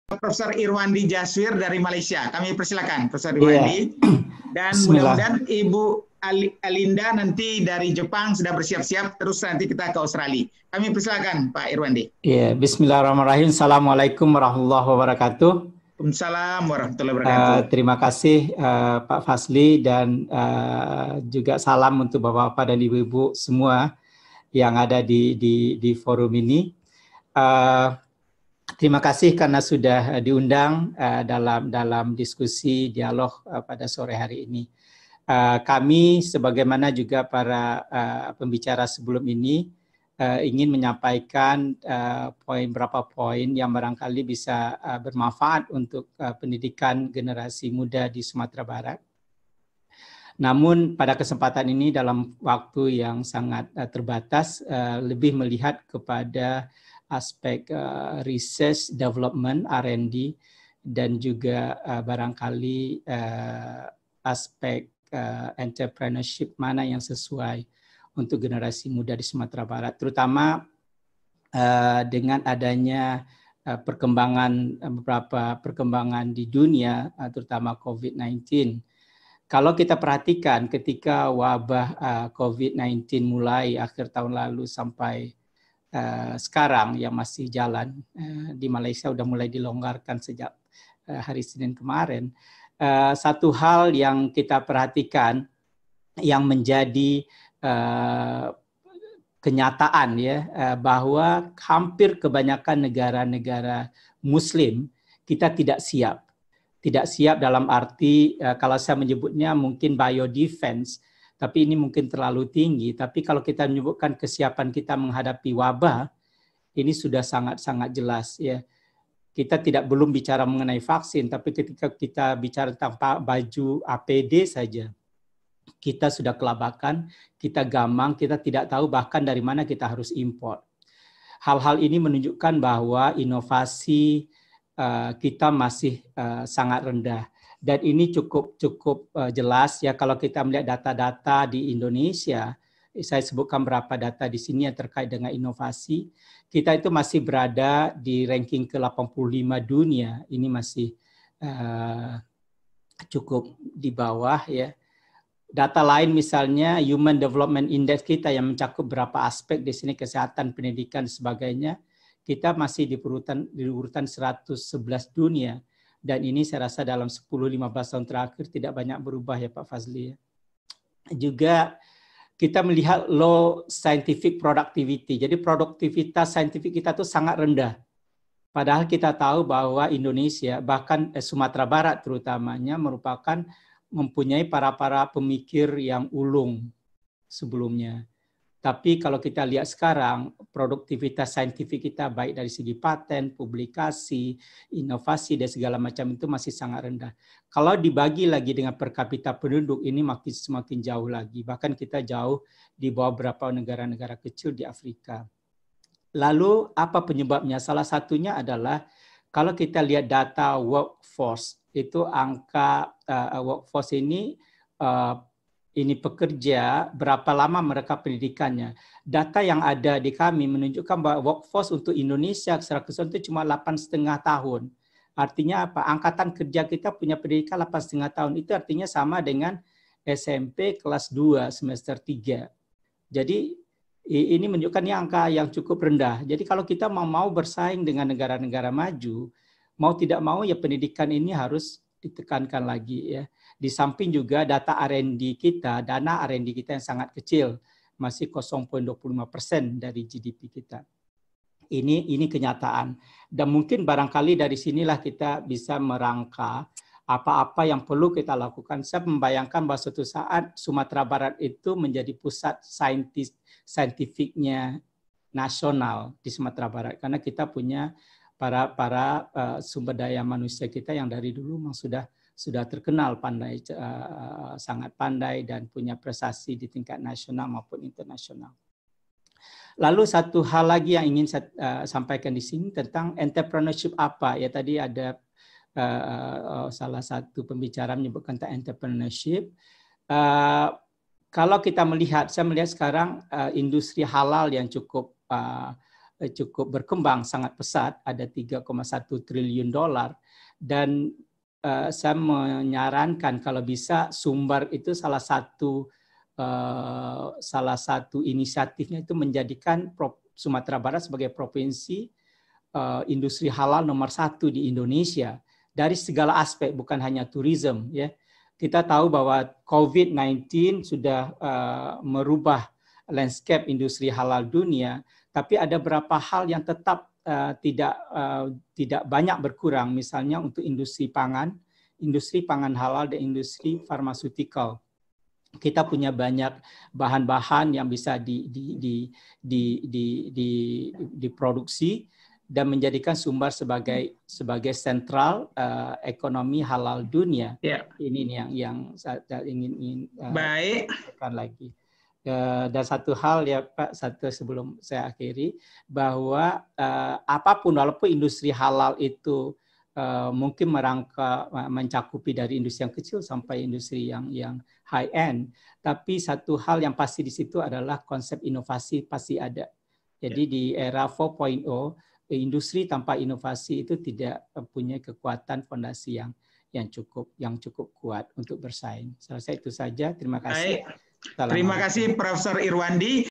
Profesor Irwandi Jaswir dari Malaysia. Kami persilakan Profesor Iya. Irwandi. Dan Bismillah. mudah-mudahan Ibu Alinda nanti dari Jepang sudah bersiap-siap, terus nanti kita ke Australia. Kami persilakan Pak Irwandi. Iya, Bismillahirrahmanirrahim. Assalamualaikum warahmatullahi wabarakatuh. Waalaikumsalam warahmatullahi wabarakatuh. Terima kasih Pak Fazli dan juga salam untuk Bapak-Bapak dan Ibu-Ibu semua yang ada di forum ini. Terima kasih karena sudah diundang dalam diskusi dialog pada sore hari ini. Kami sebagaimana juga para pembicara sebelum ini ingin menyampaikan beberapa poin yang barangkali bisa bermanfaat untuk pendidikan generasi muda di Sumatera Barat. Namun pada kesempatan ini dalam waktu yang sangat terbatas lebih melihat kepada aspek research development R&D dan juga barangkali aspek entrepreneurship mana yang sesuai untuk generasi muda di Sumatera Barat, terutama dengan adanya beberapa perkembangan di dunia, terutama COVID-19. Kalau kita perhatikan ketika wabah COVID-19 mulai akhir tahun lalu sampai sekarang yang masih jalan, di Malaysia sudah mulai dilonggarkan sejak hari Senin kemarin. Satu hal yang kita perhatikan yang menjadi kenyataan ya, bahwa hampir kebanyakan negara-negara Muslim kita tidak siap. Tidak siap dalam arti kalau saya menyebutnya mungkin biodefense, tapi ini mungkin terlalu tinggi. Tapi kalau kita menyebutkan kesiapan kita menghadapi wabah, ini sudah sangat-sangat jelas ya. Kita belum bicara mengenai vaksin, tapi ketika kita bicara tentang baju APD saja, kita sudah kelabakan, kita gamang, kita tidak tahu bahkan dari mana kita harus import. Hal-hal ini menunjukkan bahwa inovasi kita masih sangat rendah. Dan ini cukup jelas ya kalau kita melihat data-data di Indonesia. Saya sebutkan beberapa data di sini yang terkait dengan inovasi. Kita itu masih berada di ranking ke-85 dunia. Ini masih cukup di bawah ya. Data lain misalnya Human Development Index kita yang mencakup beberapa aspek di sini, kesehatan, pendidikan dan sebagainya. Kita masih di urutan 111 dunia. Dan ini saya rasa dalam 10-15 tahun terakhir tidak banyak berubah ya Pak Fazli. Juga kita melihat low scientific productivity. Jadi produktivitas saintifik kita itu sangat rendah. Padahal kita tahu bahwa Indonesia, bahkan Sumatera Barat terutamanya merupakan mempunyai para pemikir yang ulung sebelumnya. Tapi kalau kita lihat sekarang, produktivitas saintifik kita baik dari segi paten, publikasi, inovasi, dan segala macam itu masih sangat rendah. Kalau dibagi lagi dengan per kapita penduduk, ini semakin jauh lagi. Bahkan kita jauh di bawah beberapa negara-negara kecil di Afrika. Lalu apa penyebabnya? Salah satunya adalah kalau kita lihat data workforce, itu angka workforce ini pekerja, berapa lama mereka pendidikannya. Data yang ada di kami menunjukkan bahwa workforce untuk Indonesia secara keseluruhan itu cuma 8,5 tahun. Artinya apa? Angkatan kerja kita punya pendidikan 8,5 tahun. Itu artinya sama dengan SMP kelas 2 semester 3. Jadi ini menunjukkan angka yang cukup rendah. Jadi kalau kita mau bersaing dengan negara-negara maju, mau tidak mau ya pendidikan ini harus ditekankan lagi ya. Di samping juga data R&D kita, dana R&D kita yang sangat kecil, masih 0,25% dari GDP kita. Ini kenyataan. Dan mungkin barangkali dari sinilah kita bisa merangka apa-apa yang perlu kita lakukan. Saya membayangkan bahwa suatu saat Sumatera Barat itu menjadi pusat saintifiknya nasional di Sumatera Barat. Karena kita punya para sumber daya manusia kita yang dari dulu memang sudah terkenal pandai, sangat pandai dan punya prestasi di tingkat nasional maupun internasional. Lalu satu hal lagi yang ingin saya sampaikan di sini tentang entrepreneurship apa ya, tadi ada salah satu pembicara menyebutkan tentang entrepreneurship. Kalau kita melihat, saya melihat sekarang industri halal yang cukup cukup berkembang sangat pesat, ada 3,1 triliun dolar, dan saya menyarankan kalau bisa Sumbar itu salah satu inisiatifnya itu menjadikan Sumatera Barat sebagai provinsi industri halal nomor 1 di Indonesia dari segala aspek, bukan hanya tourism ya. Kita tahu bahwa COVID-19 sudah merubah landscape industri halal dunia, tapi ada beberapa hal yang tetap tidak banyak berkurang, misalnya untuk industri pangan halal dan industri farmaceutical. Kita punya banyak bahan-bahan yang bisa diproduksi dan menjadikan Sumbar sebagai sentral ekonomi halal dunia. Ya. Ini yang saya ingin baik sampaikan lagi. Dan satu hal ya Pak, sebelum saya akhiri, bahwa apapun, walaupun industri halal itu mungkin mencakupi dari industri yang kecil sampai industri yang high end, tapi satu hal yang pasti di situ adalah konsep inovasi pasti ada. Jadi di era 4.0, industri tanpa inovasi itu tidak punya kekuatan fondasi yang cukup kuat untuk bersaing. Saya rasa itu saja. Terima kasih. Baik. Terima kasih Profesor Irwandi.